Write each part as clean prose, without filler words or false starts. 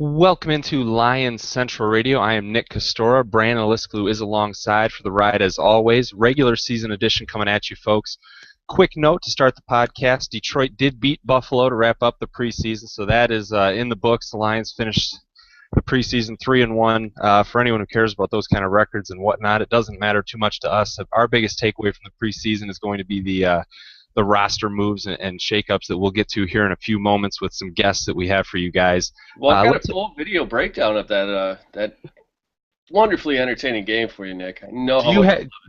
Welcome into Lions Central Radio. I am Nick Castora. Brandon Lisklew is alongside for the ride as always. Regular season edition coming at you, folks. Quick note to start the podcast. Detroit did beat Buffalo to wrap up the preseason, so that is in the books. The Lions finished the preseason 3-1. For anyone who cares about those kind of records and whatnot, it doesn't matter too much to us. Our biggest takeaway from the preseason is going to be the roster moves and shakeups that we'll get to here in a few moments with some guests that we have for you guys. Well, I've got a full video breakdown of that wonderfully entertaining game for you, Nick. I know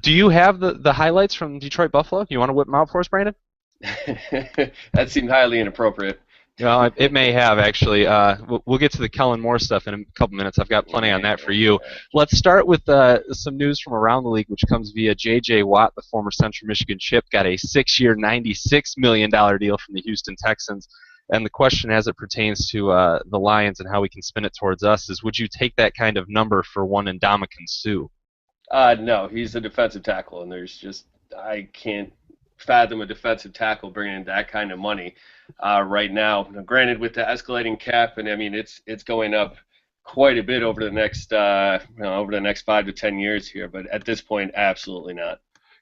do you have the highlights from Detroit Buffalo? You want to whip them out for us, Brandon? That seemed highly inappropriate. Well, it may have, actually. We'll get to the Kellen Moore stuff in a couple minutes. I've got plenty on that for you. Let's start with some news from around the league, which comes via J.J. Watt, the former Central Michigan Chip, got a 6-year, $96 million deal from the Houston Texans. And the question as it pertains to the Lions and how we can spin it towards us is, would you take that kind of number for one Ndamukong Suh? No, he's a defensive tackle, and I can't fathom a defensive tackle bringing in that kind of money right now. Now, granted, with the escalating cap, and I mean it's going up quite a bit over the next 5 to 10 years here, but at this point, absolutely not.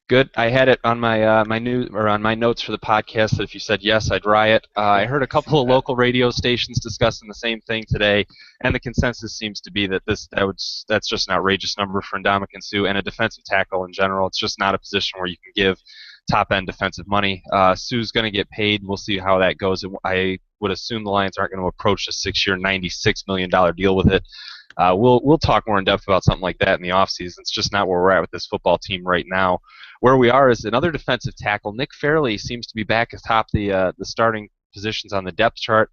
Good. I had it on my on my notes for the podcast that if you said yes, I'd riot. I heard a couple of local radio stations discussing the same thing today, and the consensus seems to be that that's just an outrageous number for Ndamukong Suh and a defensive tackle in general. It's just not a position where you can give top-end defensive money. Suh's going to get paid. We'll see how that goes. I would assume the Lions aren't going to approach a 6-year, $96 million deal with it. We'll talk more in depth about something like that in the offseason. It's just not where we're at with this football team right now. Where we are is another defensive tackle. Nick Fairley seems to be back atop the starting positions on the depth chart.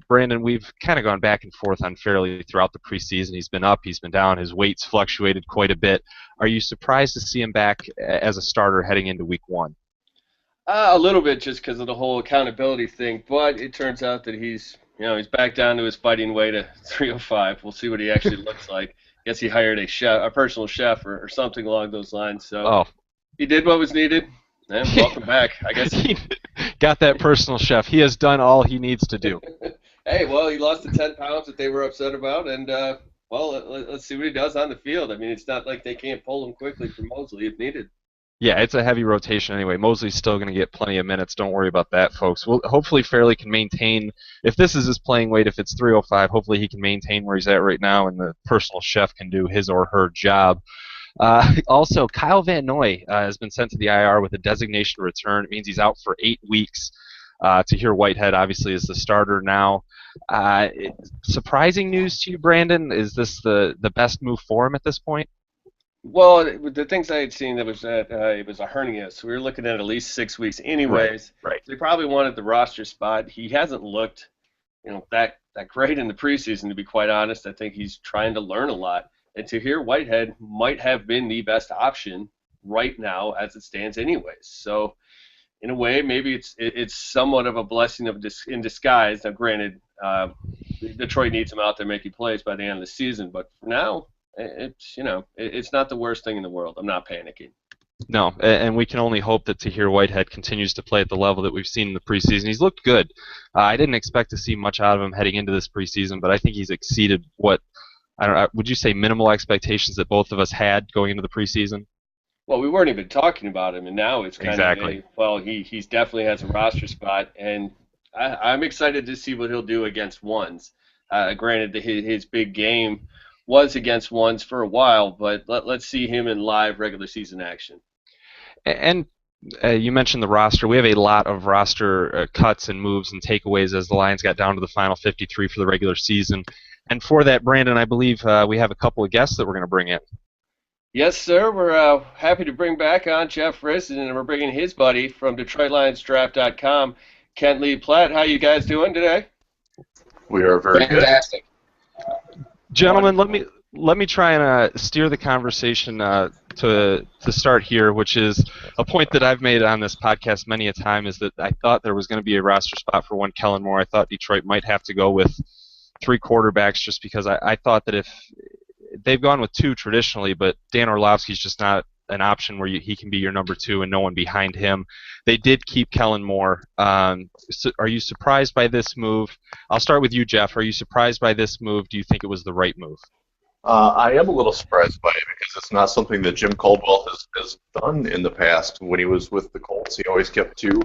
Brandon, we've kind of gone back and forth on Fairley throughout the preseason. He's been up, he's been down, his weight's fluctuated quite a bit. Are you surprised to see him back as a starter heading into week one? A little bit, just because of the whole accountability thing, but it turns out that he's back down to his fighting weight at 305. We'll see what he actually looks like. Guess he hired a personal chef or something along those lines. So he did what was needed. And welcome back. I guess he got that personal chef. He has done all he needs to do. Hey, well, he lost the 10 pounds that they were upset about, and let's see what he does on the field. I mean, it's not like they can't pull him quickly for Mosley if needed. Yeah, it's a heavy rotation anyway. Mosley's still going to get plenty of minutes. Don't worry about that, folks. Hopefully Fairley can maintain, if this is his playing weight, if it's 305, hopefully he can maintain where he's at right now, and the personal chef can do his or her job. Also, Kyle Van Noy has been sent to the IR with a designation return. It means he's out for 8 weeks. Tahir Whitehead obviously is the starter now. Surprising news to you, Brandon? Is this the best move for him at this point? Well, the things I had seen, that was that it was a hernia, so we were looking at least 6 weeks anyways. Right. So he probably wanted the roster spot. He hasn't looked that great in the preseason, to be quite honest. I think he's trying to learn a lot. And Tahir Whitehead might have been the best option right now as it stands anyways. So in a way, maybe it's somewhat of a blessing in disguise. Now, granted, Detroit needs him out there making plays by the end of the season, but for now, it's not the worst thing in the world. I'm not panicking. No, and we can only hope that Tahir Whitehead continues to play at the level that we've seen in the preseason. He's looked good. I didn't expect to see much out of him heading into this preseason, but I think he's exceeded what, would you say minimal expectations that both of us had going into the preseason? Well, we weren't even talking about him, and now it's kind exactly. of he's definitely has a roster spot, and I'm excited to see what he'll do against ones. Granted, his big game was against ones for a while, but let's see him in live regular season action. And you mentioned the roster. We have a lot of roster cuts and moves and takeaways as the Lions got down to the final 53 for the regular season. And for that, Brandon, I believe we have a couple of guests that we're going to bring in. Yes, sir. We're happy to bring back on Jeff Riss, and we're bringing his buddy from DetroitLionsDraft.com, Kent Lee Platt. How you guys doing today? We are very fantastic. Gentlemen, let me try and steer the conversation to start here, which is a point that I've made on this podcast many a time, is that I thought there was going to be a roster spot for one Kellen Moore. I thought Detroit might have to go with 3 quarterbacks just because I thought that if they've gone with 2 traditionally, but Dan Orlovsky's just not an option where he can be your number 2 and no one behind him. They did keep Kellen Moore. So are you surprised by this move? I'll start with you, Jeff. Are you surprised by this move? Do you think it was the right move? I am a little surprised by it because it's not something that Jim Caldwell has done in the past. When he was with the Colts, he always kept 2.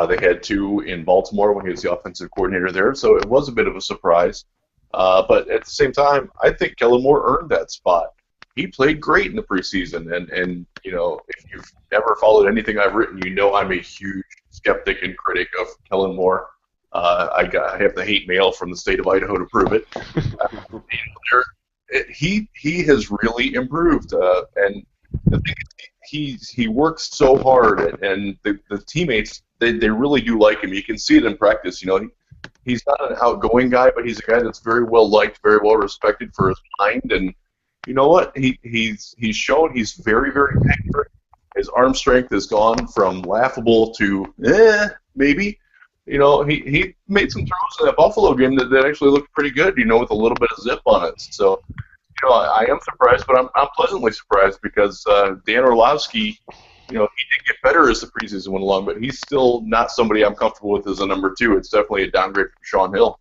They had 2 in Baltimore when he was the offensive coordinator there, so it was a bit of a surprise. But at the same time, I think Kellen Moore earned that spot. He played great in the preseason, and if you've never followed anything I've written, I'm a huge skeptic and critic of Kellen Moore. I have the hate mail from the state of Idaho to prove it. He has really improved, and the thing is, he works so hard, and the teammates they really do like him. You can see it in practice. He's not an outgoing guy, but he's a guy that's very well liked, very well respected for his mind, and you know what? He's shown he's very, very accurate. His arm strength has gone from laughable to maybe. He made some throws in that Buffalo game that actually looked pretty good, with a little bit of zip on it. So, I am surprised, but I'm pleasantly surprised because Dan Orlovsky, he did get better as the preseason went along, but he's still not somebody I'm comfortable with as a number 2. It's definitely a downgrade from Sean Hill.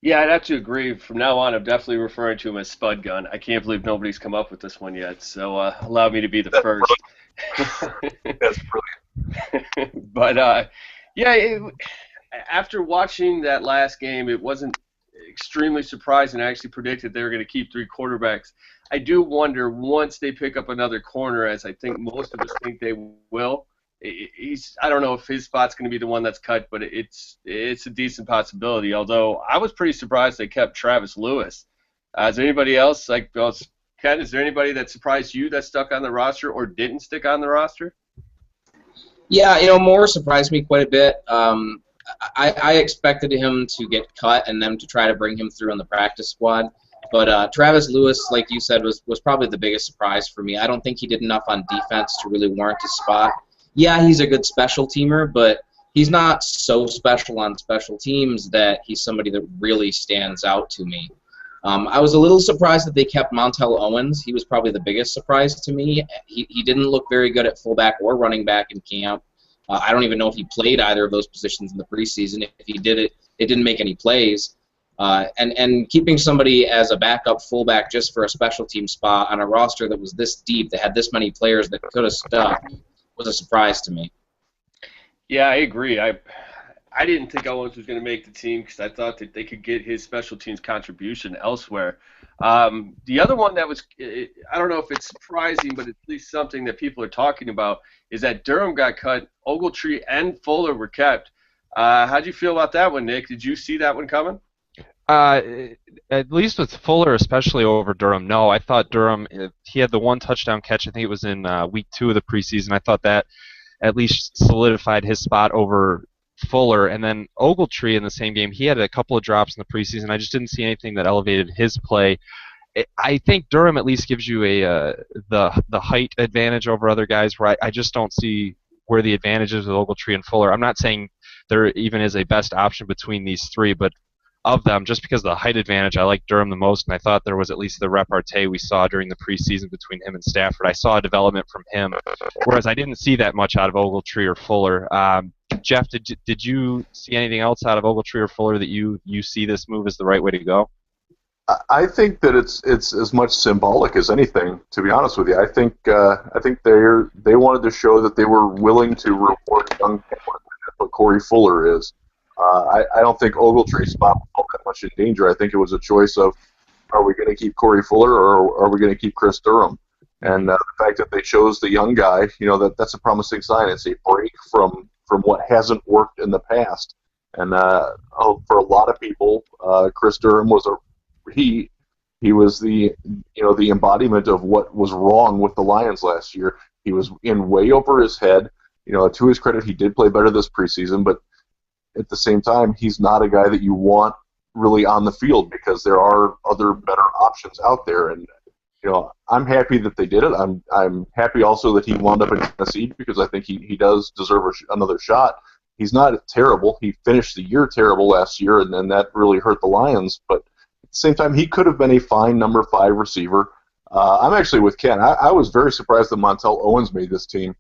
Yeah, I'd have to agree. From now on, I'm definitely referring to him as Spud Gun. I can't believe nobody's come up with this one yet, so allow me to be the first. That's brilliant. But, after watching that last game, it wasn't extremely surprising. I actually predicted they were going to keep 3 quarterbacks. I do wonder, once they pick up another corner, as I think most of us think they will, I don't know if his spot's going to be the one that's cut, but it's a decent possibility, although I was pretty surprised they kept Travis Lewis. Is there anybody else, Ken, is there anybody that surprised you that stuck on the roster or didn't stick on the roster? Yeah, Moore surprised me quite a bit. I expected him to get cut and them to try to bring him through in the practice squad. But Travis Lewis, like you said, was probably the biggest surprise for me. I don't think he did enough on defense to really warrant his spot. Yeah, he's a good special teamer, but he's not so special on special teams that he's somebody that really stands out to me. I was a little surprised that they kept Montel Owens. He was probably the biggest surprise to me. He didn't look very good at fullback or running back in camp. I don't even know if he played either of those positions in the preseason. If he did it didn't make any plays. And keeping somebody as a backup fullback just for a special team spot on a roster that was this deep, that had this many players that could have stuck, was a surprise to me. Yeah, I agree. I didn't think Owens was going to make the team because I thought that they could get his special teams contribution elsewhere. The other one that was, I don't know if it's surprising, but at least something that people are talking about, is that Durham got cut, Ogletree and Fuller were kept. How'd you feel about that one, Nick? Did you see that one coming? At least with Fuller, especially over Durham, no. I thought Durham, he had the 1 touchdown catch, I think it was in week 2 of the preseason. I thought that at least solidified his spot over Fuller. And then Ogletree in the same game, he had a couple of drops in the preseason. I just didn't see anything that elevated his play. I think Durham at least gives you the height advantage over other guys, where I just don't see where the advantage is with Ogletree and Fuller. I'm not saying there even is a best option between these 3, but of them, just because of the height advantage, I like Durham the most, and I thought there was at least the repartee we saw during the preseason between him and Stafford. I saw a development from him, whereas I didn't see that much out of Ogletree or Fuller. Jeff, did you see anything else out of Ogletree or Fuller that you see this move as the right way to go? I think that it's as much symbolic as anything, to be honest with you. I think they wanted to show that they were willing to reward young talent. That's what Corey Fuller is. I don't think Ogletree's spot was all that much in danger. I think it was a choice of, are we going to keep Corey Fuller or are we going to keep Chris Durham? And the fact that they chose the young guy, that's a promising sign. It's a break from what hasn't worked in the past. And for a lot of people, Chris Durham was he was the embodiment of what was wrong with the Lions last year. He was in way over his head. To his credit, he did play better this preseason, but at the same time, he's not a guy that you want really on the field because there are other better options out there. And I'm happy that they did it. I'm happy also that he wound up in Tennessee because I think he does deserve another shot. He's not terrible. He finished the year terrible last year, and that really hurt the Lions. But at the same time, he could have been a fine number 5 receiver. I'm actually with Ken. I was very surprised that Montel Owens made this team.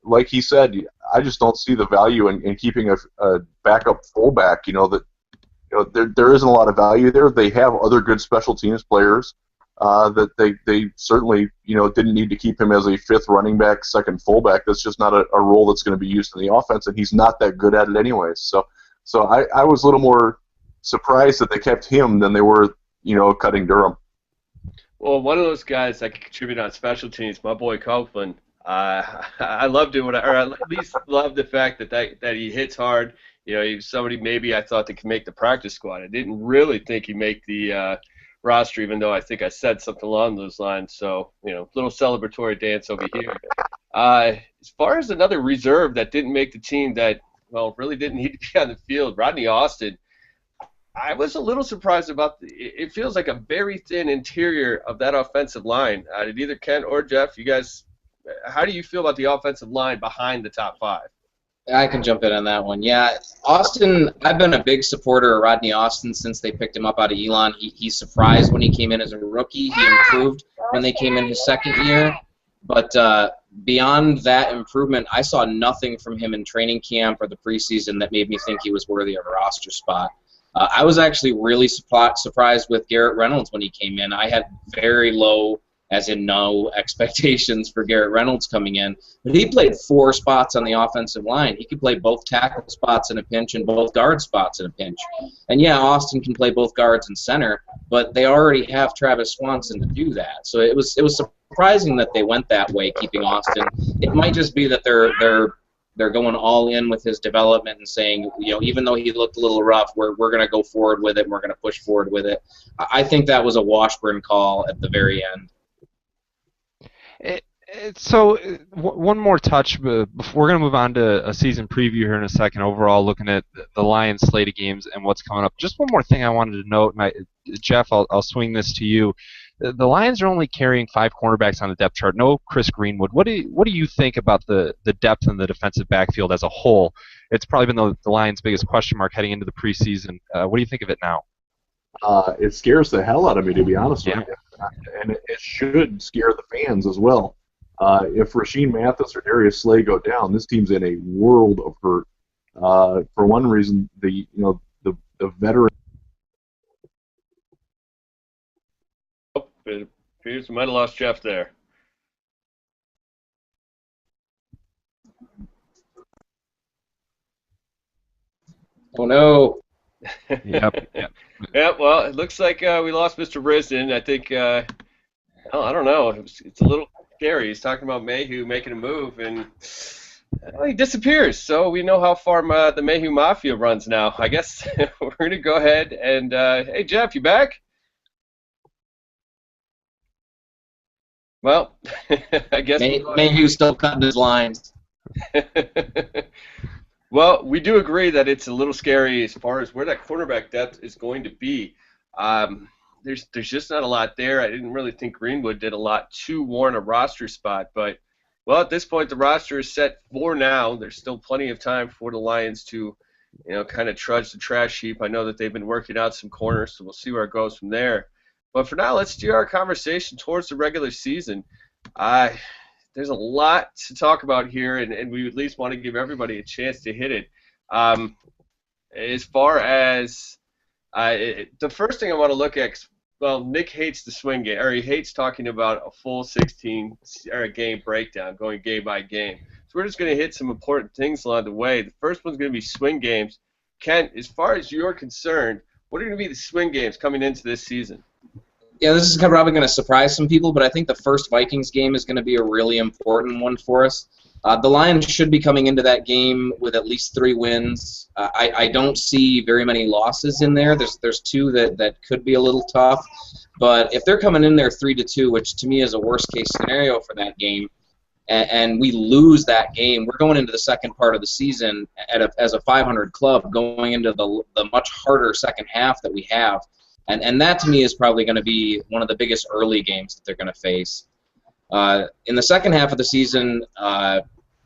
Like he said, I just don't see the value in keeping a backup fullback. There isn't a lot of value there. They have other good special teams players that they certainly didn't need to keep him as a fifth running back, second fullback. That's just not a role that's going to be used in the offense, and he's not that good at it anyways. So I was a little more surprised that they kept him than they were cutting Durham. Well, one of those guys that can contribute on special teams, my boy Copeland. I love doing it, or at least love the fact that he hits hard. He's somebody maybe I thought that could make the practice squad. I didn't really think he'd make the roster, even though I think I said something along those lines. So, little celebratory dance over here. As far as another reserve that didn't make the team that, really didn't need to be on the field, Rodney Austin. I was a little surprised about it feels like a very thin interior of that offensive line. Did either Ken or Jeff, you guys, how do you feel about the offensive line behind the top five? I can jump in on that one. Yeah, Austin, I've been a big supporter of Rodney Austin since they picked him up out of Elon. He surprised when he came in as a rookie. He improved when they came in his second year. But beyond that improvement, I saw nothing from him in training camp or the preseason that made me think he was worthy of a roster spot. I was actually really surprised with Garrett Reynolds when he came in. I had very low, as in no, expectations for Garrett Reynolds coming in. But he played 4 spots on the offensive line. He could play both tackle spots in a pinch and both guard spots in a pinch. And, yeah, Austin can play both guards and center, but they already have Travis Swanson to do that. So it was surprising that they went that way, keeping Austin. It might just be that they're going all in with his development and saying, even though he looked a little rough, we're going to go forward with it and we're going to push forward with it. I think that was a Washburn call at the very end. So one more touch before we're going to move on to a season preview here in a second. Overall, looking at the Lions slate of games and what's coming up. Just one more thing I wanted to note, and Jeff, I'll swing this to you. The Lions are only carrying 5 cornerbacks on the depth chart. No Chris Greenwood. What do you think about the depth in the defensive backfield as a whole? It's probably been the Lions' biggest question mark heading into the preseason. What do you think of it now? It scares the hell out of me, to be honest with you. And it should scare the fans as well. If Rasheem Mathis or Darius Slay go down, this team's in a world of hurt. For one reason, the veteran. Oh, it appears we might have lost Jeff there. Oh no. Yep. Yeah, well, it looks like we lost Mr. Risden. I think, I don't know. It's a little scary. He's talking about Mayhew making a move, and he disappears. So we know how far the Mayhew Mafia runs now. I guess we're going to go ahead and, hey, Jeff, you back? Well, I guess Mayhew's still cutting his lines. Well, we do agree that it's a little scary as far as where that quarterback depth is going to be. There's just not a lot there. I didn't really think Greenwood did a lot to warrant a roster spot, but at this point the roster is set for now. There's still plenty of time for the Lions to, kind of trudge the trash heap. I know that they've been working out some corners, so we'll see where it goes from there. But for now, let's steer our conversation towards the regular season. There's a lot to talk about here, and we at least want to give everybody a chance to hit it. As far as the first thing I want to look at, Nick hates the swing game, or he hates talking about a full 16 or a game breakdown, going game by game. So we're just going to hit some important things along the way. The first one's going to be swing games. Ken, as far as you're concerned, what are going to be the swing games coming into this season? Yeah, this is probably going to surprise some people, but I think the first Vikings game is going to be a really important one for us. The Lions should be coming into that game with at least 3 wins. I don't see very many losses in there. There's 2 that could be a little tough, but if they're coming in there 3-2, which to me is a worst-case scenario for that game, and we lose that game, we're going into the second part of the season as a 500 club, going into the much harder second half that we have. And that, to me, is probably going to be one of the biggest early games that they're going to face. In the second half of the season,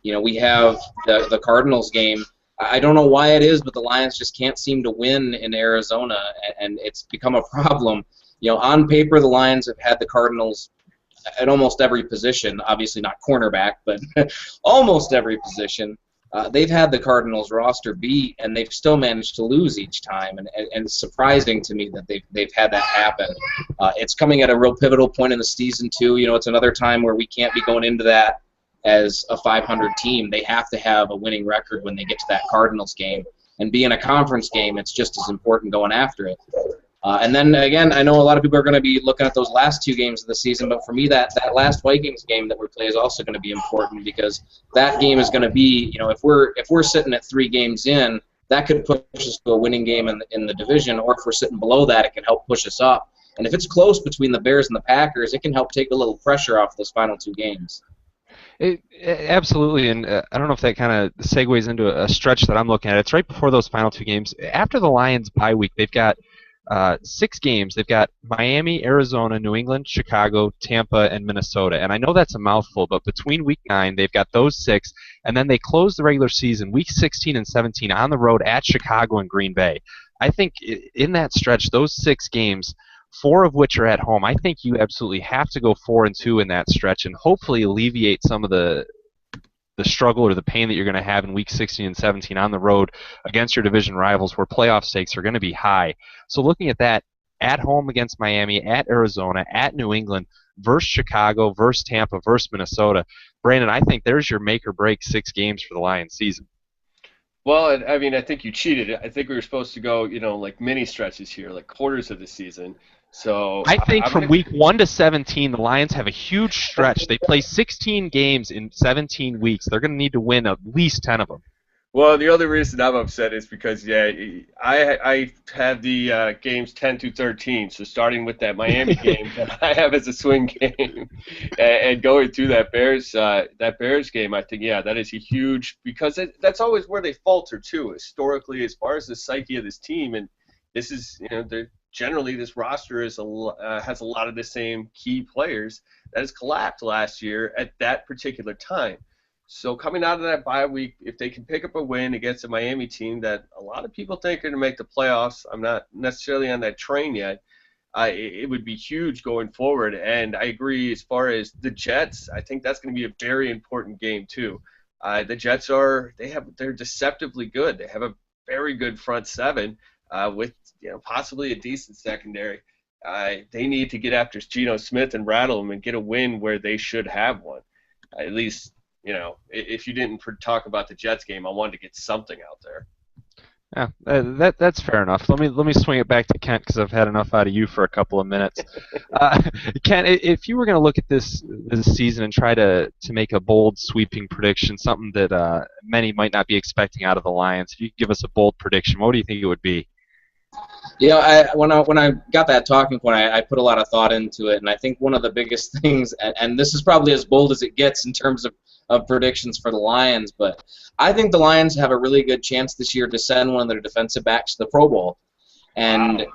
we have the Cardinals game. I don't know why it is, but the Lions just can't seem to win in Arizona, and it's become a problem. On paper, the Lions have had the Cardinals at almost every position. Obviously not cornerback, but almost every position. They've had the Cardinals roster beat, and they've still managed to lose each time. And it's surprising to me that they've had that happen. It's coming at a real pivotal point in the season, too. It's another time where we can't be going into that as a 500 team. They have to have a winning record when they get to that Cardinals game. And being a conference game, it's just as important going after it. And then, again, I know a lot of people are going to be looking at those last 2 games of the season, but for me, that last Vikings game that we play is also going to be important, because that game is going to be, if we're sitting at 3 games in, that could push us to a winning game in the division, or if we're sitting below that, it can help push us up. And if it's close between the Bears and the Packers, it can help take a little pressure off those final 2 games. Absolutely, and I don't know if that kind of segues into a stretch that I'm looking at. It's right before those final 2 games. After the Lions bye week, they've got 6 games. They've got Miami, Arizona, New England, Chicago, Tampa, and Minnesota. And I know that's a mouthful, but between week 9, they've got those 6, and then they close the regular season, week 16 and 17, on the road at Chicago and Green Bay. I think in that stretch, those 6 games, 4 of which are at home, I think you absolutely have to go 4-2 in that stretch and hopefully alleviate some of the struggle or the pain that you're going to have in week 16 and 17 on the road against your division rivals, where playoff stakes are going to be high. So looking at that, at home against Miami, at Arizona, at New England, versus Chicago, versus Tampa, versus Minnesota, Brandon, I think there's your make or break 6 games for the Lions season. Well, I mean, I think you cheated. I think we were supposed to go, like mini stretches here, like quarters of the season. So I think from week 1 to 17, the Lions have a huge stretch. They play 16 games in 17 weeks. They're going to need to win at least 10 of them. Well, the other reason I'm upset is because, I have the games 10 to 13. So starting with that Miami game that I have as a swing game, and going through that Bears game, I think, that is a huge, because that's always where they falter too, historically, as far as the psyche of this team. And this is, generally this roster has a lot of the same key players that has collapsed last year at that particular time. So coming out of that bye week, if they can pick up a win against a Miami team that a lot of people think are going to make the playoffs, I'm not necessarily on that train yet, it would be huge going forward. And I agree, as far as the Jets, I think that's going to be a very important game too. The Jets they're deceptively good. They have a very good front 7 with possibly a decent secondary. They need to get after Geno Smith and rattle him and get a win where they should have one. At least, if you didn't talk about the Jets game, I wanted to get something out there. Yeah, that's fair enough. Let me swing it back to Kent, because I've had enough out of you for a couple of minutes. Kent, if you were going to look at this season and try to make a bold, sweeping prediction, something that many might not be expecting out of the Lions, if you could give us a bold prediction, what do you think it would be? When I got that talking point, I put a lot of thought into it, and I think one of the biggest things, and this is probably as bold as it gets in terms of predictions for the Lions, but I think the Lions have a really good chance this year to send one of their defensive backs to the Pro Bowl. And,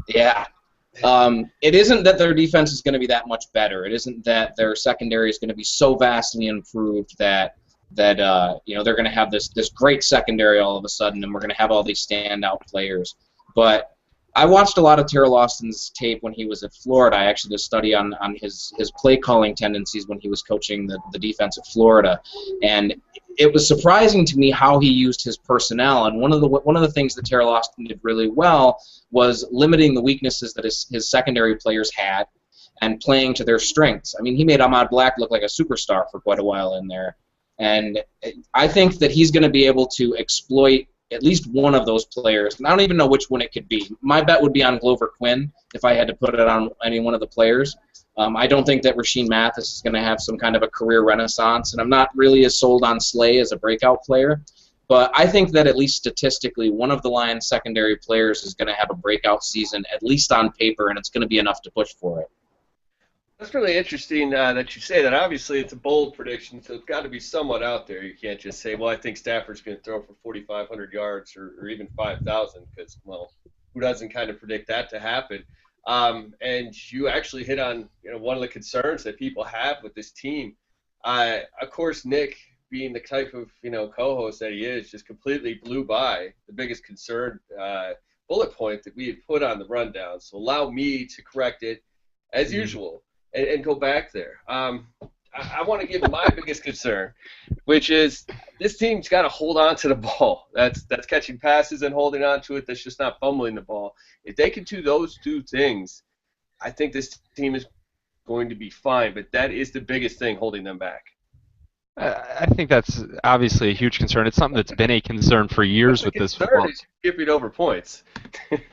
it isn't that their defense is going to be that much better. It isn't that their secondary is going to be so vastly improved that they're going to have this great secondary all of a sudden, and we're going to have all these standout players. But I watched a lot of Terrell Austin's tape when he was at Florida. I actually did a study on his play calling tendencies when he was coaching the defense at Florida, and it was surprising to me how he used his personnel. And one of the things that Terrell Austin did really well was limiting the weaknesses that his secondary players had and playing to their strengths. I mean, he made Ahmad Black look like a superstar for quite a while in there, and I think that he's going to be able to exploit at least one of those players. And I don't even know which one it could be. My bet would be on Glover Quinn if I had to put it on any one of the players. I don't think that Rashean Mathis is going to have some kind of a career renaissance, and I'm not really as sold on Slay as a breakout player. But I think that at least statistically, one of the Lions' secondary players is going to have a breakout season, at least on paper, and it's going to be enough to push for it. That's really interesting that you say that. Obviously, it's a bold prediction, so it's got to be somewhat out there. You can't just say, well, I think Stafford's going to throw for 4,500 yards or even 5,000, because, well, who doesn't kind of predict that to happen? And you actually hit on one of the concerns that people have with this team. Of course, Nick, being the type of co-host that he is, just completely blew by the biggest concern bullet point that we had put on the rundown. So allow me to correct it as usual and go back there. I want to give my biggest concern, which is this team's got to hold on to the ball. That's catching passes and holding on to it. That's just not fumbling the ball. If they can do those two things, I think this team is going to be fine. But that is the biggest thing holding them back. I think that's obviously a huge concern. It's something that's been a concern for years with this football. Skipping over points.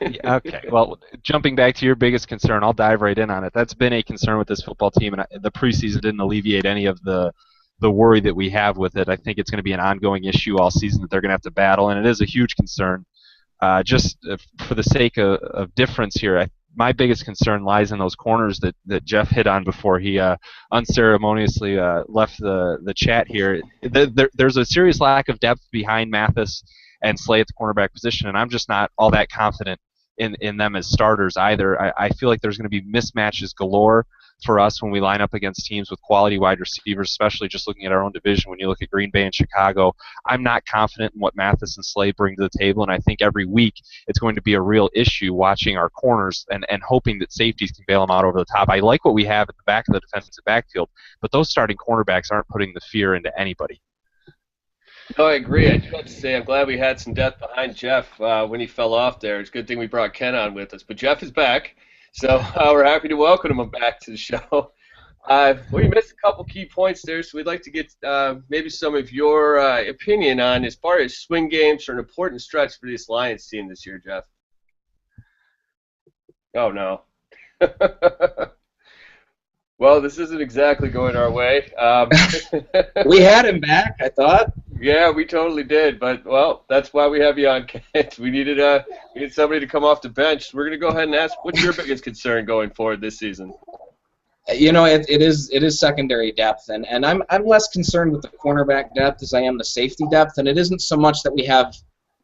Okay, well, jumping back to your biggest concern, I'll dive right in on it. That's been a concern with this football team, and the preseason didn't alleviate any of the worry that we have with it. I think it's going to be an ongoing issue all season that they're going to have to battle, and it is a huge concern. Just for the sake of difference here, my biggest concern lies in those corners that Jeff hit on before he unceremoniously left the chat here. There's a serious lack of depth behind Mathis and Slay at the cornerback position, and I'm just not all that confident in them as starters either. I feel like there's going to be mismatches galore for us when we line up against teams with quality wide receivers, especially just looking at our own division. When you look at Green Bay and Chicago, I'm not confident in what Mathis and Slay bring to the table, and I think every week it's going to be a real issue watching our corners and hoping that safeties can bail them out over the top. I like what we have at the back of the defensive backfield, but those starting cornerbacks aren't putting the fear into anybody. No, I agree. I do have to say I'm glad we had some depth behind Jeff when he fell off there. It's a good thing we brought Ken on with us. But Jeff is back, so we're happy to welcome him back to the show. We missed a couple key points there, so we'd like to get maybe some of your opinion on as far as swing games are an important stretch for this Lions team this year, Jeff. Oh, no. Well, this isn't exactly going our way. We had him back, I thought. Yeah, we totally did, but, well, that's why we have you on, Kent. We needed somebody to come off the bench. We're going to go ahead and ask, what's your biggest concern going forward this season? You know, it is secondary depth, and I'm less concerned with the cornerback depth as I am the safety depth, and it isn't so much that we have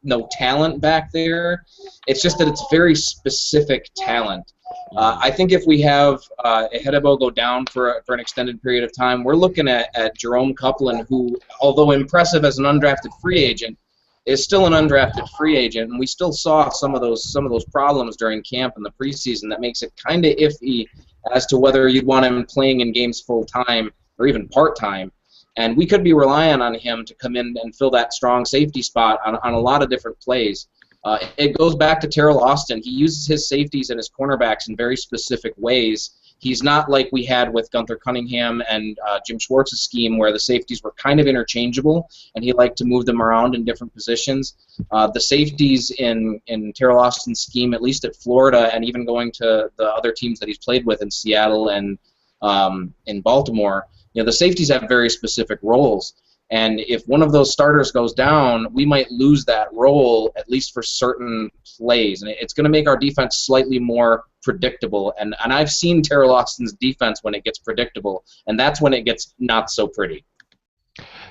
no talent back there. It's just that it's very specific talent. I think if we have Ehedebo go down for an extended period of time, we're looking at Jerome Copeland, who, although impressive as an undrafted free agent, is still an undrafted free agent, and we still saw some of those problems during camp in the preseason that makes it kind of iffy as to whether you'd want him playing in games full time or even part time. And we could be relying on him to come in and fill that strong safety spot on a lot of different plays. It goes back to Terrell Austin. He uses his safeties and his cornerbacks in very specific ways. He's not like we had with Gunther Cunningham and Jim Schwartz's scheme where the safeties were kind of interchangeable and he liked to move them around in different positions. The safeties in Terrell Austin's scheme, at least at Florida and even going to the other teams that he's played with in Seattle and in Baltimore, you know, the safeties have very specific roles. And if one of those starters goes down, we might lose that role, at least for certain plays. And it's going to make our defense slightly more predictable. And I've seen Terrell Austin's defense when it gets predictable, and that's when it gets not so pretty.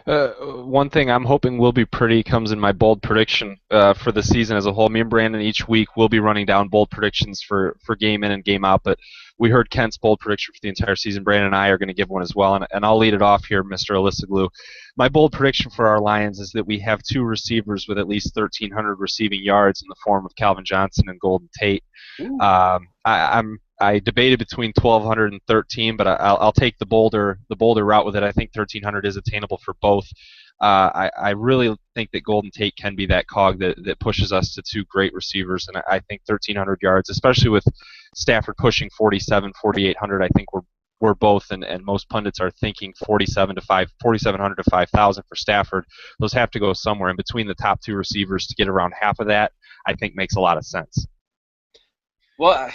One thing I'm hoping will be pretty comes in my bold prediction for the season as a whole. Me and Brandon each week will be running down bold predictions for game in and game out, but we heard Kent's bold prediction for the entire season. Brandon and I are going to give one as well, and I'll lead it off here, Mr. Alisaglu. My bold prediction for our Lions is that we have two receivers with at least 1,300 receiving yards in the form of Calvin Johnson and Golden Tate. I debated between 1,200 and 13, but I'll take the bolder route with it. I think 1,300 is attainable for both. I really think that Golden Tate can be that cog that pushes us to two great receivers, and I think 1,300 yards, especially with Stafford pushing 4,800. I think we're both, and most pundits are thinking 4,700 to 5,000 for Stafford. Those have to go somewhere, and between the top two receivers to get around half of that, I think makes a lot of sense. Well,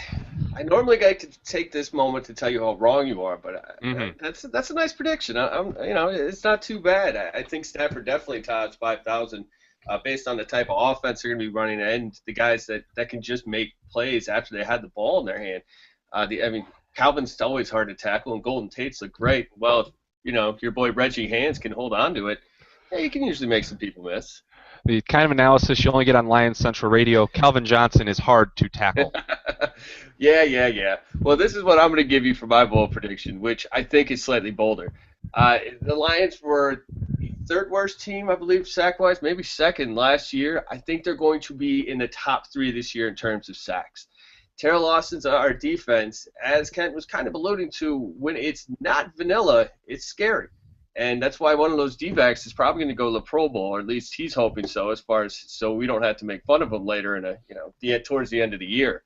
I normally like to take this moment to tell you how wrong you are, but that's a nice prediction. It's not too bad. I think Stafford definitely tops 5,000 based on the type of offense they're going to be running and the guys that can just make plays after they had the ball in their hand. Calvin's always hard to tackle, and Golden Tate's look great. Well, if your boy Reggie Hands can hold on to it, you can usually make some people miss. The kind of analysis you only get on Lions Central Radio, Calvin Johnson is hard to tackle. Yeah. Well, this is what I'm going to give you for my bold prediction, which I think is slightly bolder. The Lions were third worst team, I believe, sack-wise, maybe second last year. I think they're going to be in the top 3 this year in terms of sacks. Terrell Austin's our defense, as Kent was kind of alluding to, when it's not vanilla, it's scary. And that's why one of those D-backs is probably going to go to the Pro Bowl, or at least he's hoping so, as far as so we don't have to make fun of him later towards the end of the year.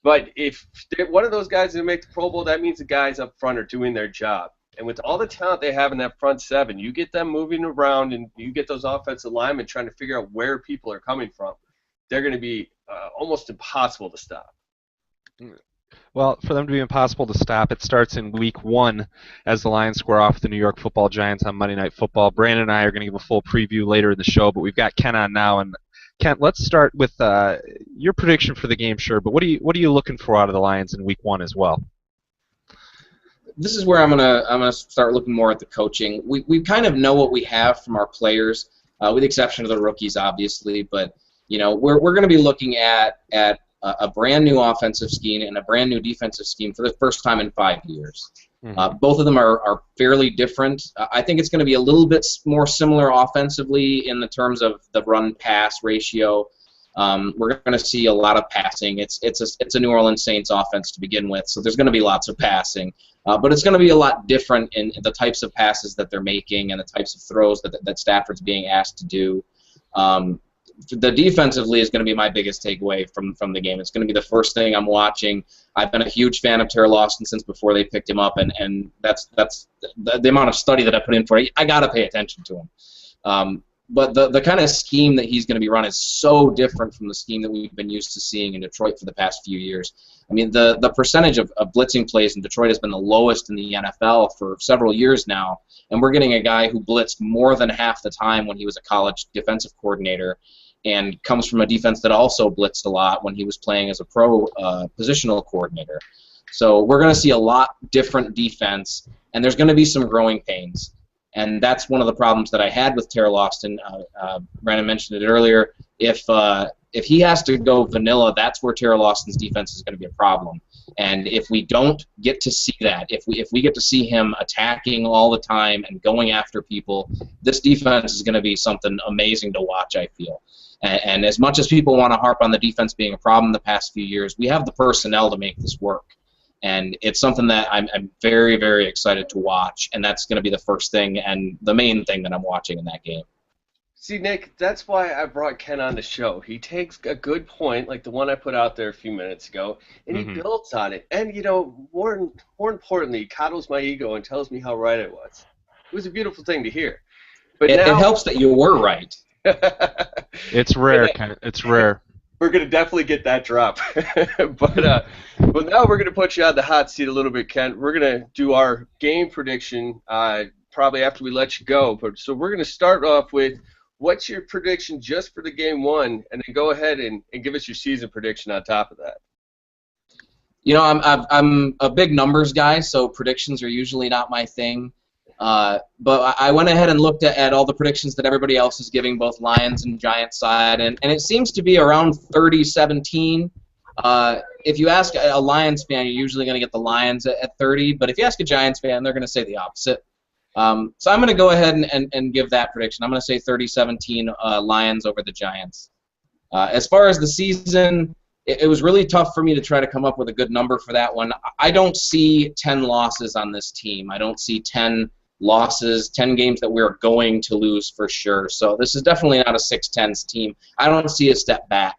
But if one of those guys is going to make the Pro Bowl, that means the guys up front are doing their job. And with all the talent they have in that front 7, you get them moving around and you get those offensive linemen trying to figure out where people are coming from. They're going to be almost impossible to stop. Well, for them to be impossible to stop, it starts in Week 1 as the Lions square off the New York Football Giants on Monday Night Football. Brandon and I are going to give a full preview later in the show, but we've got Ken on now. And Ken, let's start with your prediction for the game, sure. But what are you looking for out of the Lions in Week 1 as well? This is where I'm gonna start looking more at the coaching. We kind of know what we have from our players, with the exception of the rookies, obviously. But we're going to be looking at a brand new offensive scheme and a brand new defensive scheme for the first time in 5 years. Mm-hmm. Both of them are fairly different. I think it's going to be a little bit more similar offensively in the terms of the run-pass ratio. We're going to see a lot of passing. It's a New Orleans Saints offense to begin with, so there's going to be lots of passing. But it's going to be a lot different in the types of passes that they're making and the types of throws that Stafford's being asked to do. The defensively is going to be my biggest takeaway from the game. It's going to be the first thing I'm watching. I've been a huge fan of Terrell Austin since before they picked him up, and that's the amount of study that I put in for it. I got to pay attention to him. But the kind of scheme that he's going to be running is so different from the scheme that we've been used to seeing in Detroit for the past few years. I mean, the percentage of blitzing plays in Detroit has been the lowest in the NFL for several years now, and we're getting a guy who blitzed more than half the time when he was a college defensive coordinator and comes from a defense that also blitzed a lot when he was playing as a pro positional coordinator. So we're going to see a lot different defense, and there's going to be some growing pains. And that's one of the problems that I had with Terrell Austin. Brandon mentioned it earlier. If he has to go vanilla, that's where Terrell Austin's defense is going to be a problem. And if we don't get to see that, if we get to see him attacking all the time and going after people, this defense is going to be something amazing to watch, I feel. And as much as people want to harp on the defense being a problem the past few years, we have the personnel to make this work. And it's something that I'm very, very excited to watch, and that's going to be the first thing and the main thing that I'm watching in that game. See, Nick, that's why I brought Ken on the show. He takes a good point, like the one I put out there a few minutes ago, and he builds on it. And, more importantly, he coddles my ego and tells me how right I was. It was a beautiful thing to hear. But it helps that you were right. It's rare, Ken. It's rare. We're going to definitely get that drop. but now we're going to put you on the hot seat a little bit, Ken. We're going to do our game prediction probably after we let you go. So we're going to start off with what's your prediction just for the game 1, and then go ahead and give us your season prediction on top of that. I'm a big numbers guy, so predictions are usually not my thing. But I went ahead and looked at all the predictions that everybody else is giving, both Lions and Giants side, and it seems to be around 30-17. If you ask a Lions fan, you're usually going to get the Lions at 30, but if you ask a Giants fan, they're going to say the opposite. So I'm going to go ahead and give that prediction. I'm going to say 30-17 Lions over the Giants. As far as the season, it was really tough for me to try to come up with a good number for that one. I don't see 10 losses on this team. I don't see 10 losses, 10 games that we're going to lose for sure. So this is definitely not a 6-10 team. I don't see a step back.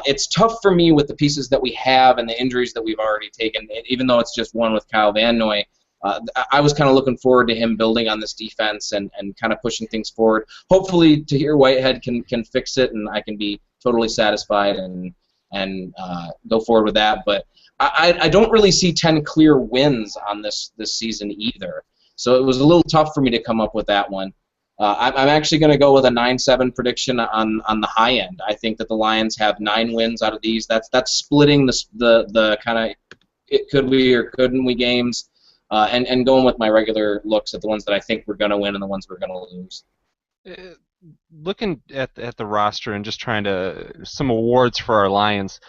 It's tough for me with the pieces that we have and the injuries that we've already taken, even though it's just one with Kyle Van Noy. I was kind of looking forward to him building on this defense and kind of pushing things forward. Hopefully Tahir Whitehead can fix it, and I can be totally satisfied and go forward with that. But I don't really see 10 clear wins on this season either. So it was a little tough for me to come up with that one. I'm actually going to go with a 9-7 prediction on the high end. I think that the Lions have 9 wins out of these. That's splitting the kind of it could we or couldn't we games, and going with my regular looks at the ones that I think we're going to win and the ones we're going to lose. Looking at the roster and just trying to some awards for our Lions.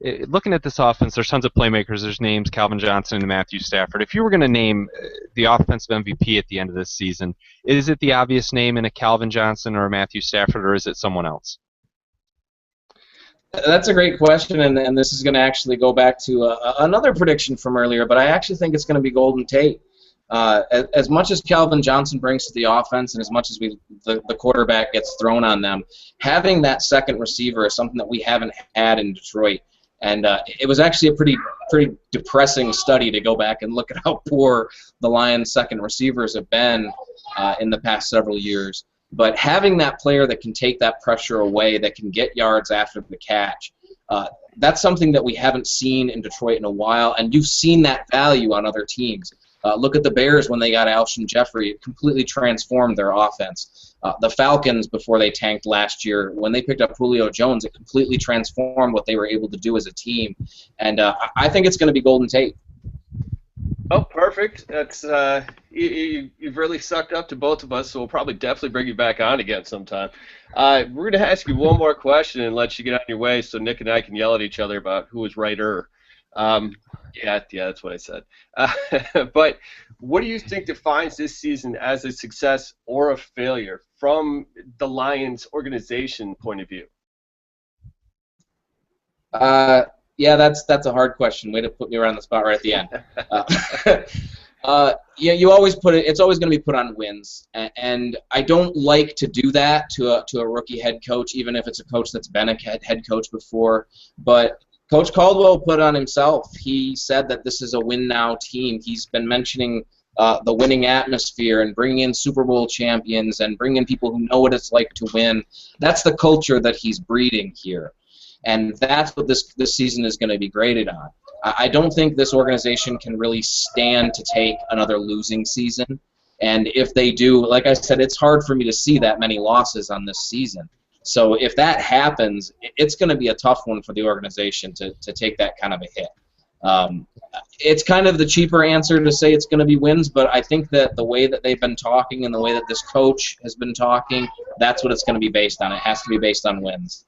looking at this offense, there's tons of playmakers. There's names, Calvin Johnson and Matthew Stafford. If you were going to name the offensive MVP at the end of this season, is it the obvious name in a Calvin Johnson or a Matthew Stafford, or is it someone else? That's a great question, and this is going to actually go back to another prediction from earlier, but I actually think it's going to be Golden Tate. As much as Calvin Johnson brings to the offense and as much as the quarterback gets thrown on them, having that second receiver is something that we haven't had in Detroit. And it was actually a pretty depressing study to go back and look at how poor the Lions' second receivers have been in the past several years. But having that player that can take that pressure away, that can get yards after the catch, that's something that we haven't seen in Detroit in a while, and you've seen that value on other teams. Look at the Bears when they got Alshon Jeffrey. It completely transformed their offense. The Falcons, before they tanked last year, when they picked up Julio Jones, it completely transformed what they were able to do as a team. And I think it's going to be Golden Tate. Oh, perfect. That's you've really sucked up to both of us, so we'll probably definitely bring you back on again sometime. We're going to ask you one more question and let you get on your way so Nick and I can yell at each other about who was righter. Yeah, that's what I said. But what do you think defines this season as a success or a failure from the Lions organization point of view? Yeah, that's a hard question. Way to put me right on the spot right at the end. Yeah, you always put it. It's always going to be put on wins, and I don't like to do that to a rookie head coach, even if it's a coach that's been a head coach before. But Coach Caldwell put on himself. He said that this is a win-now team. He's been mentioning the winning atmosphere and bringing in Super Bowl champions and bringing in people who know what it's like to win. That's the culture that he's breeding here, and that's what this season is going to be graded on. I don't think this organization can really stand to take another losing season, and if they do, like I said, it's hard for me to see that many losses on this season. So if that happens, it's going to be a tough one for the organization to take that kind of a hit. It's kind of the cheaper answer to say it's going to be wins, but I think that the way that they've been talking and the way that this coach has been talking, that's what it's going to be based on. It has to be based on wins.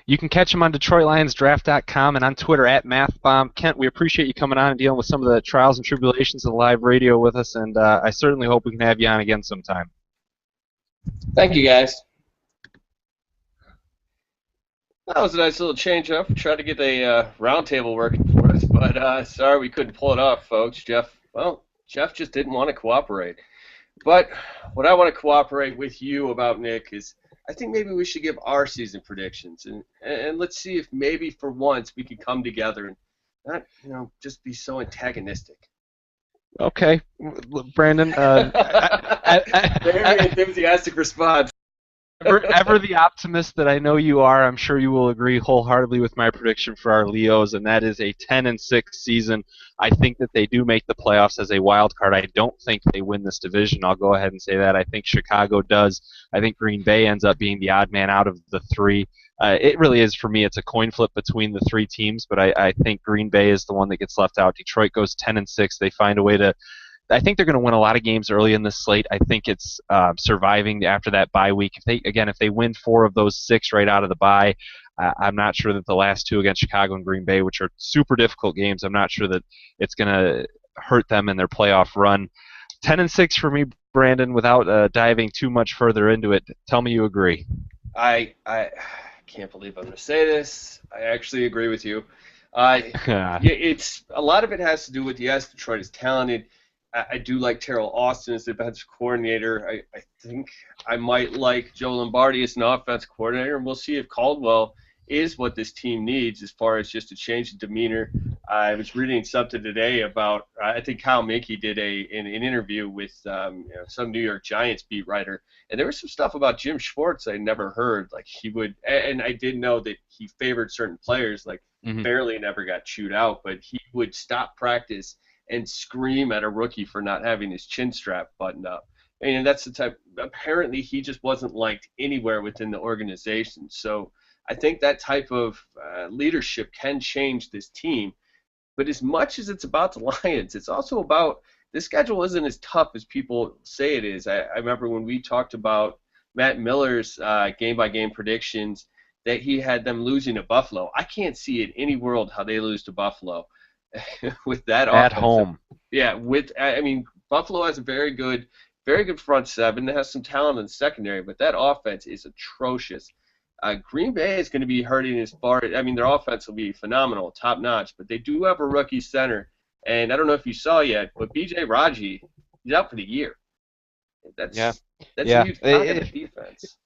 You can catch him on DetroitLionsDraft.com and on Twitter @MathBomb. Kent, we appreciate you coming on and dealing with some of the trials and tribulations of live radio with us, and I certainly hope we can have you on again sometime. Thank you, guys. That was a nice little change up. Tried to get a roundtable working for us, but sorry we couldn't pull it off, folks. Jeff just didn't want to cooperate. But what I want to cooperate with you about, Nick, is I think maybe we should give our season predictions, and let's see if maybe for once we can come together and not just be so antagonistic. Okay, Brandon. Very enthusiastic response. Ever the optimist that I know you are, I'm sure you will agree wholeheartedly with my prediction for our Leos, and that is a 10-6 season. I think that they do make the playoffs as a wild card. I don't think they win this division. I'll go ahead and say that. I think Chicago does. I think Green Bay ends up being the odd man out of the three. It really is, for me, it's a coin flip between the three teams, but I think Green Bay is the one that gets left out. Detroit goes 10-6. They find a way to I think they're going to win a lot of games early in this slate. I think it's surviving after that bye week. If they win 4 of those 6 right out of the bye, I'm not sure that the last 2 against Chicago and Green Bay, which are super difficult games, I'm not sure that it's going to hurt them in their playoff run. 10-6 for me, Brandon. Without diving too much further into it, tell me you agree. I can't believe I'm going to say this. I actually agree with you. It's a lot of it has to do with, yes, Detroit is talented. I do like Terrell Austin as the defensive coordinator. I think I might like Joe Lombardi as an offensive coordinator, and we'll see if Caldwell is what this team needs as far as just a change of demeanor. I was reading something today about, I think Kyle Minke did an interview with some New York Giants beat writer, and there was some stuff about Jim Schwartz I never heard. Like he would, and I did know that he favored certain players, like Fairley never got chewed out, but he would stop practice and scream at a rookie for not having his chin strap buttoned up. And that's the type, apparently he just wasn't liked anywhere within the organization. So I think that type of leadership can change this team. But as much as it's about the Lions, it's also about, the schedule isn't as tough as people say it is. I remember when we talked about Matt Miller's game-by-game predictions, that he had them losing to Buffalo. I can't see in any world how they lose to Buffalo with that At offense. home. Yeah, I mean, Buffalo has a very good front seven. They have some talent in the secondary, but that offense is atrocious. Green Bay is going to be hurting as far as, I mean, their offense will be phenomenal, top notch, but they do have a rookie center, and I don't know if you saw yet, but B.J. Raji, he's out for the year. That's Yeah. a huge knock on the defense.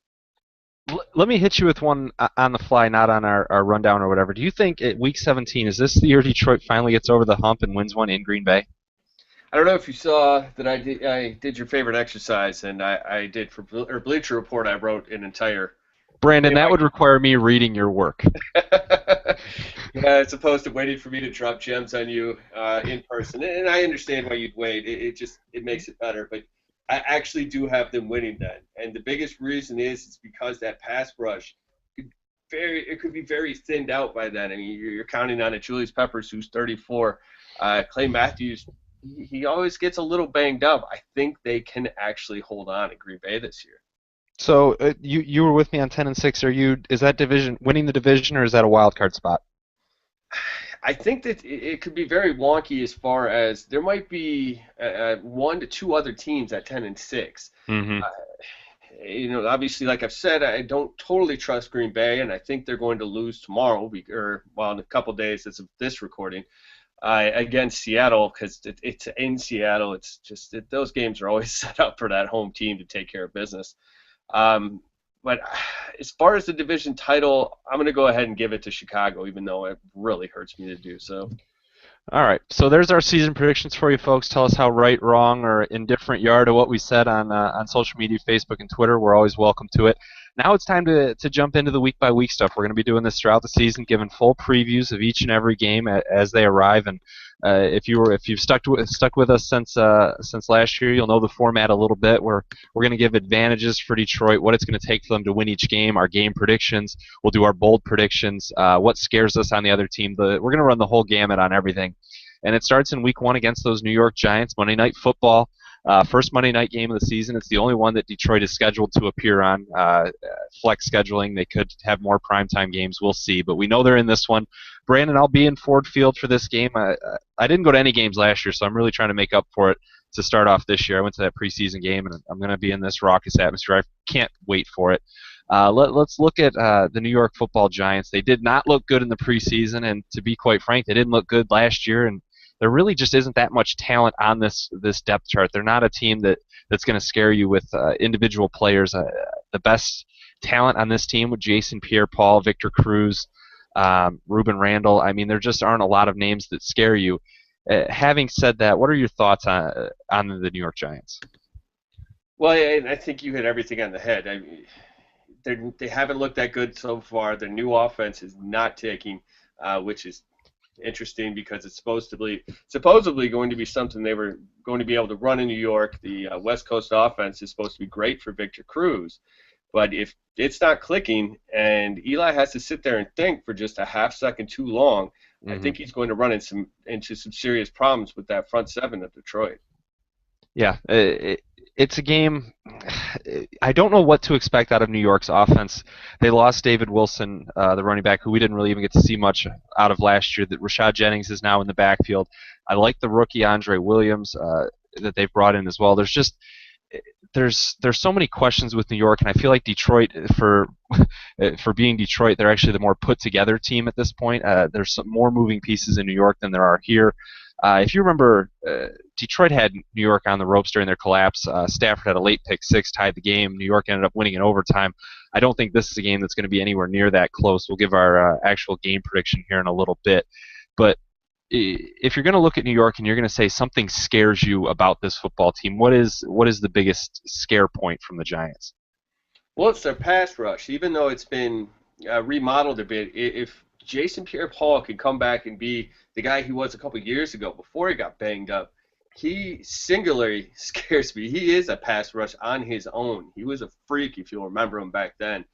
Let me hit you with one on the fly, not on our rundown or whatever. Do you think at Week 17, is this the year Detroit finally gets over the hump and wins one in Green Bay? I don't know if you saw that I did your favorite exercise, and I did for Bleacher Report. I wrote an entire. Brandon, that would require me reading your work. Yeah, as opposed to waiting for me to drop gems on you in person. And I understand why you'd wait. It makes it better. But I actually do have them winning then. And the biggest reason is because that pass rush could be very thinned out by then. I mean, you're counting on a Julius Peppers who's 34. Clay Matthews, he always gets a little banged up. I think they can actually hold on at Green Bay this year. So you were with me on 10-6. Is that division winning the division, or is that a wild card spot? I think that it could be very wonky as far as there might be 1 to 2 other teams at 10-6. Mm-hmm. Obviously, like I've said, I don't totally trust Green Bay, and I think they're going to lose tomorrow, in a couple days as of this recording, against Seattle, because it's in Seattle. It's just those games are always set up for that home team to take care of business. But as far as the division title, I'm going to go ahead and give it to Chicago, even though it really hurts me to do so. All right, so there's our season predictions for you folks. Tell us how right, wrong, or indifferent you are to what we said on social media, Facebook, and Twitter. We're always welcome to it. Now it's time to jump into the week-by-week stuff. We're going to be doing this throughout the season, giving full previews of each and every game as they arrive. And if you've stuck with us since last year, you'll know the format a little bit. We're going to give advantages for Detroit, what it's going to take for them to win each game, our game predictions. We'll do our bold predictions, what scares us on the other team. We're going to run the whole gamut on everything. And it starts in Week 1 against those New York Giants, Monday Night Football. First Monday night game of the season. It's the only one that Detroit is scheduled to appear on. Flex scheduling, they could have more primetime games. We'll see. But we know they're in this one. Brandon, I'll be in Ford Field for this game. I didn't go to any games last year, so I'm really trying to make up for it to start off this year. I went to that preseason game, and I'm going to be in this raucous atmosphere. I can't wait for it. Let's look at the New York Football Giants. They did not look good in the preseason, and to be quite frank, they didn't look good last year, and there really just isn't that much talent on this depth chart. They're not a team that's going to scare you with individual players. The best talent on this team with Jason Pierre-Paul, Victor Cruz, Ruben Randall. I mean, there just aren't a lot of names that scare you. Having said that, what are your thoughts on the New York Giants? Well, I think you hit everything on the head. I mean, they haven't looked that good so far. Their new offense is not taking, which is interesting because it's supposedly going to be something they were going to be able to run in New York. The West Coast offense is supposed to be great for Victor Cruz, but if it's not clicking and Eli has to sit there and think for just a half second too long, I think he's going to run into some serious problems with that front seven of Detroit. Yeah, it's a game. I don't know what to expect out of New York's offense. They lost David Wilson, the running back, who we didn't really even get to see much out of last year. That Rashad Jennings is now in the backfield. I like the rookie Andre Williams that they've brought in as well. There's so many questions with New York, and I feel like Detroit, for being Detroit, they're actually the more put together team at this point. There's some more moving pieces in New York than there are here. If you remember, Detroit had New York on the ropes during their collapse. Stafford had a late pick six, tied the game. New York ended up winning in overtime. I don't think this is a game that's going to be anywhere near that close. We'll give our actual game prediction here in a little bit. But if you're going to look at New York and you're going to say something scares you about this football team, what is the biggest scare point from the Giants? Well, it's their pass rush. Even though it's been remodeled a bit, if Jason Pierre-Paul can come back and be the guy he was a couple years ago before he got banged up, he singularly scares me. He is a pass rush on his own. He was a freak, if you'll remember him back then.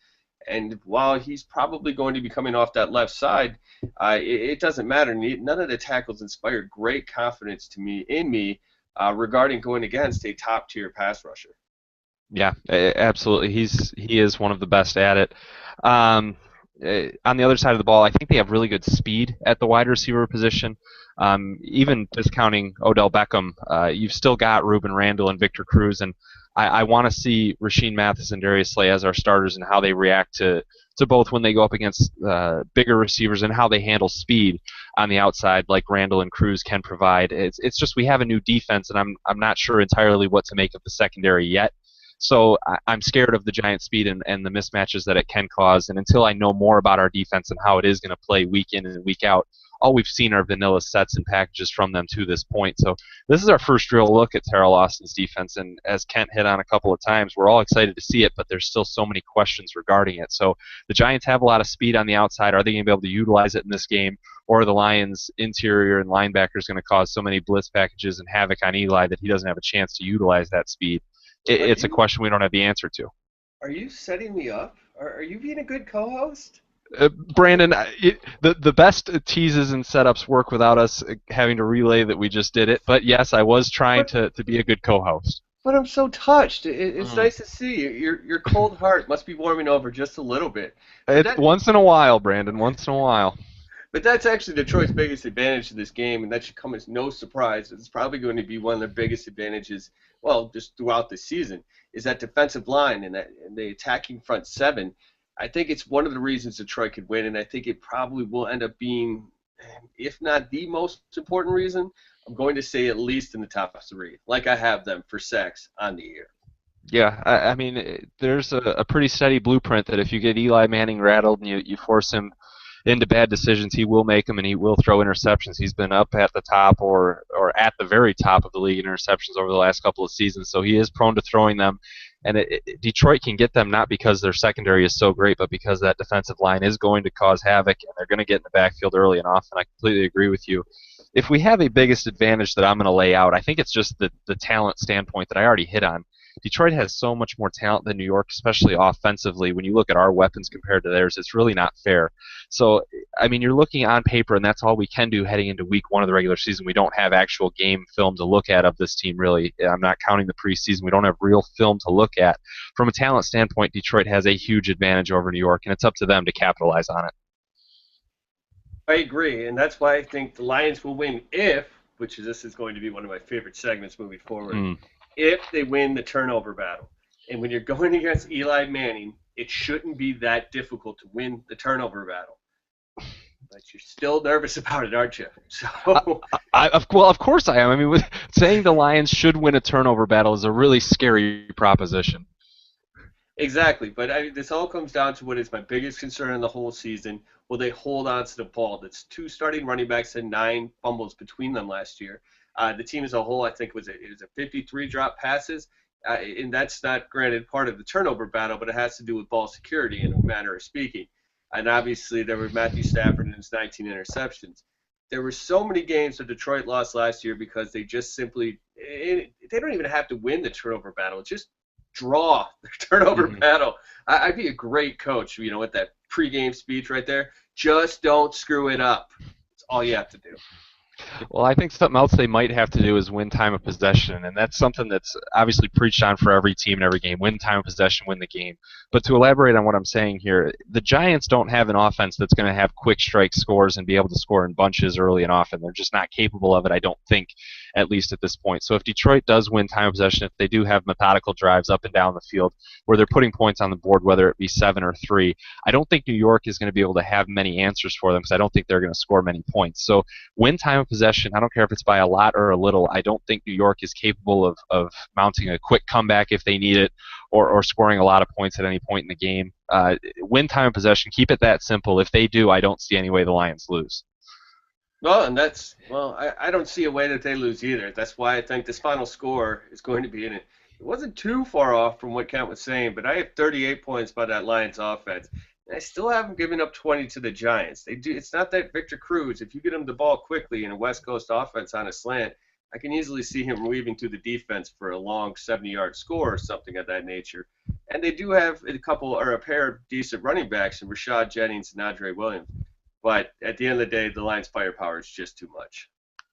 And while he's probably going to be coming off that left side, it doesn't matter. None of the tackles inspired great confidence in me regarding going against a top-tier pass rusher. Yeah, absolutely. He is one of the best at it. on the other side of the ball, I think they have really good speed at the wide receiver position. Even discounting Odell Beckham, you've still got Ruben Randall and Victor Cruz, and I want to see Rashean Mathis and Darius Slay as our starters and how they react to both when they go up against bigger receivers and how they handle speed on the outside, like Randall and Cruz can provide. It's just we have a new defense, and I'm not sure entirely what to make of the secondary yet. So I'm scared of the Giants' speed and the mismatches that it can cause. And until I know more about our defense and how it is going to play week in and week out, all we've seen are vanilla sets and packages from them to this point. So this is our first real look at Terrell Austin's defense. And as Kent hit on a couple of times, we're all excited to see it, but there's still so many questions regarding it. So the Giants have a lot of speed on the outside. Are they going to be able to utilize it in this game? Or are the Lions' interior and linebackers going to cause so many blitz packages and havoc on Eli that he doesn't have a chance to utilize that speed? It's a question we don't have the answer to. Are you setting me up? Are you being a good co-host? Brandon, the best teases and setups work without us having to relay that we just did it. But yes, I was trying to be a good co-host. But I'm so touched. It's nice to see you. Your cold heart must be warming over just a little bit. Once in a while, Brandon. Once in a while. But that's actually Detroit's biggest advantage in this game, and that should come as no surprise. It's probably going to be one of their biggest advantages, well, just throughout the season, is that defensive line and the attacking front seven. I think it's one of the reasons Detroit could win, and I think it probably will end up being, if not the most important reason, I'm going to say at least in the top three, like I have them for sacks on the year. Yeah, I mean, there's a pretty steady blueprint that if you get Eli Manning rattled and you force him into bad decisions, he will make them and he will throw interceptions. He's been up at the top or at the very top of the league in interceptions over the last couple of seasons, so he is prone to throwing them. And Detroit can get them not because their secondary is so great, but because that defensive line is going to cause havoc and they're going to get in the backfield early and often. I completely agree with you. If we have a biggest advantage that I'm going to lay out, I think it's just the talent standpoint that I already hit on. Detroit has so much more talent than New York, especially offensively. When you look at our weapons compared to theirs, it's really not fair. So, I mean, you're looking on paper, and that's all we can do heading into week one of the regular season. We don't have actual game film to look at of this team, really. I'm not counting the preseason. We don't have real film to look at. From a talent standpoint, Detroit has a huge advantage over New York, and it's up to them to capitalize on it. I agree, and that's why I think the Lions will win this is going to be one of my favorite segments moving forward, if they win the turnover battle. And when you're going against Eli Manning, it shouldn't be that difficult to win the turnover battle. But you're still nervous about it, aren't you? So, well, of course I am. I mean, saying the Lions should win a turnover battle is a really scary proposition. Exactly, but this all comes down to what is my biggest concern in the whole season. Will they hold on to the ball? That's 2 starting running backs and 9 fumbles between them last year. The team as a whole, I think, it was a 53 drop passes, and that's not, granted, part of the turnover battle, but it has to do with ball security in a manner of speaking. And obviously, there were Matthew Stafford and his 19 interceptions. There were so many games that Detroit lost last year because they just simply – they don't even have to win the turnover battle. Just draw the turnover battle. I'd be a great coach, with that pregame speech right there. Just don't screw it up. That's all you have to do. Well, I think something else they might have to do is win time of possession, and that's something that's obviously preached on for every team in every game. Win time of possession, win the game. But to elaborate on what I'm saying here, the Giants don't have an offense that's going to have quick strike scores and be able to score in bunches early and often. They're just not capable of it, I don't think, at least at this point. So if Detroit does win time of possession, if they do have methodical drives up and down the field where they're putting points on the board, whether it be 7 or 3, I don't think New York is going to be able to have many answers for them because I don't think they're going to score many points. So win time of possession, I don't care if it's by a lot or a little, I don't think New York is capable of mounting a quick comeback if they need it or scoring a lot of points at any point in the game. Win time of possession, keep it that simple. If they do, I don't see any way the Lions lose. Well, and I don't see a way that they lose either. That's why I think this final score is going to be in it. It wasn't too far off from what Kent was saying, but I have 38 points by that Lions offense. And I still haven't given up 20 to the Giants. It's not that Victor Cruz, if you get him the ball quickly in a West Coast offense on a slant, I can easily see him weaving through the defense for a long 70-yard score or something of that nature. And they do have a pair of decent running backs in Rashad Jennings and Andre Williams. But at the end of the day, the Lions' firepower is just too much.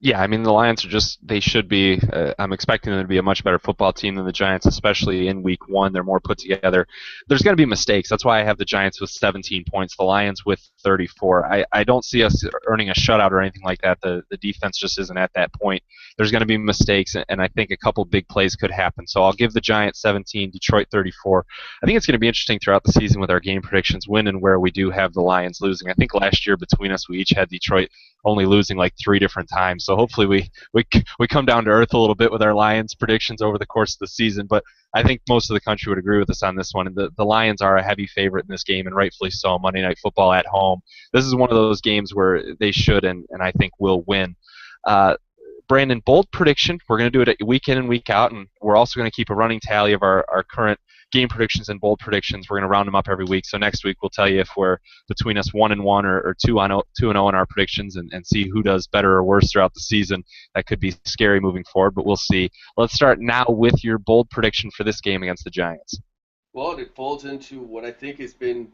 Yeah, I mean the Lions are they should be. I'm expecting them to be a much better football team than the Giants, especially in Week 1. They're more put together. There's going to be mistakes. That's why I have the Giants with 17 points, the Lions with 34. I don't see us earning a shutout or anything like that. The defense just isn't at that point. There's going to be mistakes, and I think a couple big plays could happen. So I'll give the Giants 17, Detroit 34. I think it's going to be interesting throughout the season with our game predictions, when and where we do have the Lions losing. I think last year between us we each had Detroit only losing like 3 different times. So hopefully we come down to earth a little bit with our Lions predictions over the course of the season. But I think most of the country would agree with us on this one. And the Lions are a heavy favorite in this game, and rightfully so. Monday Night Football at home. This is one of those games where they should and I think will win. Brandon, bold prediction. We're going to do it week in and week out, and we're also going to keep a running tally of our current game predictions and bold predictions. We're going to round them up every week. So next week we'll tell you if we're between us 1-1 or 2-0 in our predictions, and see who does better or worse throughout the season. That could be scary moving forward, but we'll see. Let's start now with your bold prediction for this game against the Giants. Well, it folds into what I think has been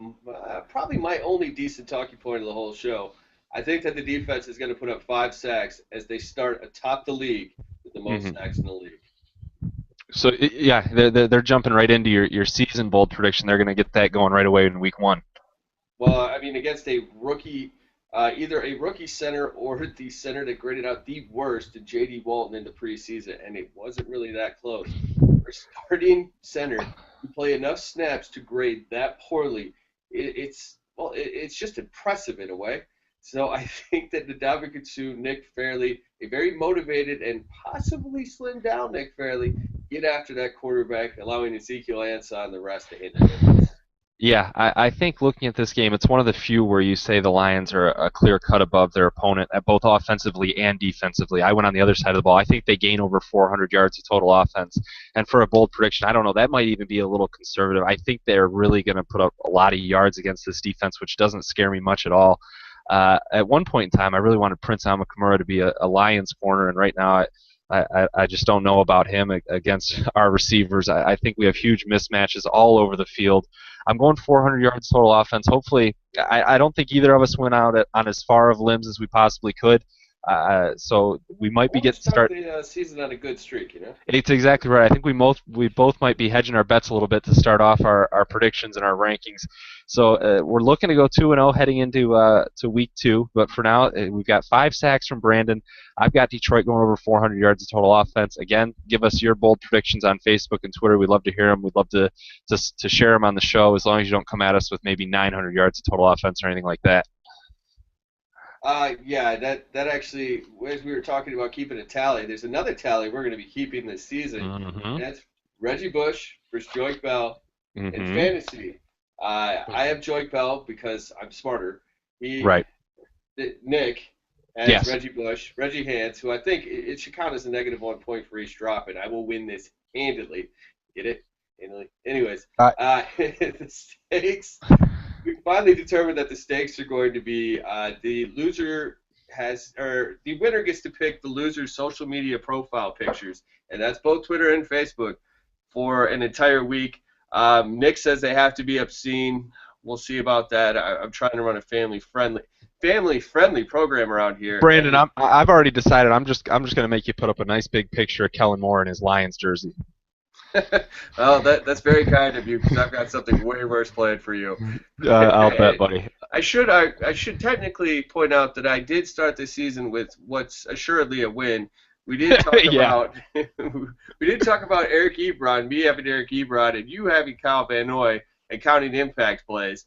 probably my only decent talking point of the whole show. I think that the defense is going to put up 5 sacks as they start atop the league with the most sacks in the league. So yeah, they're jumping right into your season bold prediction. They're going to get that going right away in Week 1. Well, I mean, against a rookie, either a rookie center or the center that graded out the worst, J.D. Walton, in the preseason, and it wasn't really that close. For starting center to play enough snaps to grade that poorly, it's just impressive in a way. So I think that the Ndamukong Suh, Nick Fairley, a very motivated and possibly slimmed down Nick Fairley, get after that quarterback, allowing Ezekiel Ansah and the rest to hit it. Yeah, I think looking at this game, it's one of the few where you say the Lions are a clear cut above their opponent, at both offensively and defensively. I went on the other side of the ball. I think they gain over 400 yards of total offense. And for a bold prediction, I don't know, that might even be a little conservative. I think they're really going to put up a lot of yards against this defense, which doesn't scare me much at all. At one point in time, I really wanted Prince Amukamara to be a Lions corner, and right now I just don't know about him against our receivers. I think we have huge mismatches all over the field. I'm going 400 yards total offense. Hopefully, I don't think either of us went out on as far of limbs as we possibly could. So we might be getting started. The season on a good streak, you know. It's exactly right. I think we both might be hedging our bets a little bit to start off our predictions and our rankings. So we're looking to go 2-0 heading into to Week 2. But for now, we've got 5 sacks from Brandon. I've got Detroit going over 400 yards of total offense. Again, give us your bold predictions on Facebook and Twitter. We'd love to hear them. We'd love to share them on the show, as long as you don't come at us with maybe 900 yards of total offense or anything like that. Yeah, that actually, as we were talking about keeping a tally, there's another tally we're going to be keeping this season. And that's Reggie Bush versus Joique Bell in fantasy. I have Joique Bell because I'm smarter. Nick has Reggie Bush, Reggie Hans, who I think it should count as a -1 point for each drop, and I will win this handedly. Get it? Handedly. Anyways, the stakes. We finally determined that the stakes are going to be the winner gets to pick the loser's social media profile pictures, and that's both Twitter and Facebook, for an entire week. Nick says they have to be obscene. We'll see about that. I'm trying to run a family-friendly program around here. Brandon, I've already decided. I'm just going to make you put up a nice big picture of Kellen Moore in his Lions jersey. Well, that's very kind of you, because I've got something way worse planned for you. I'll bet, buddy. I should technically point out that I did start the season with what's assuredly a win. We did talk about Eric Ebron, me having Eric Ebron, and you having Kyle Van Noy and counting impact plays.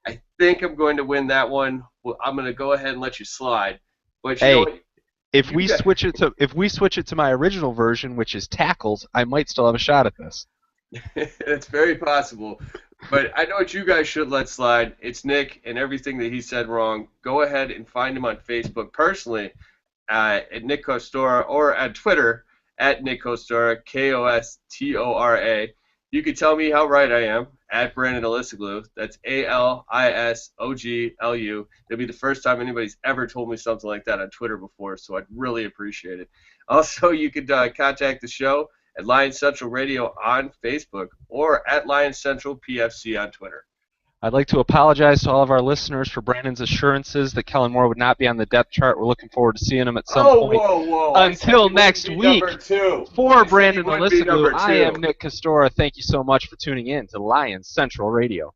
I think I'm going to win that one. Well, I'm going to go ahead and let you slide. But you know what? If we switch it to my original version, which is tackles, I might still have a shot at this. It's very possible. But I know what you guys should let slide. It's Nick and everything that he said wrong. Go ahead and find him on Facebook personally at Nick Kostora, or at Twitter at Nick Kostora, Kostora. You can tell me how right I am at Brandon Alisoglu. That's ALISOGLU. It'll be the first time anybody's ever told me something like that on Twitter before, so I'd really appreciate it. Also, you could contact the show at Lions Central Radio on Facebook, or at Lions Central PFC on Twitter. I'd like to apologize to all of our listeners for Brandon's assurances that Kellen Moore would not be on the depth chart. We're looking forward to seeing him at some point. Whoa. Until next week, for Brandon Alyssanglu, I am Nick Castora. Thank you so much for tuning in to Lions Central Radio.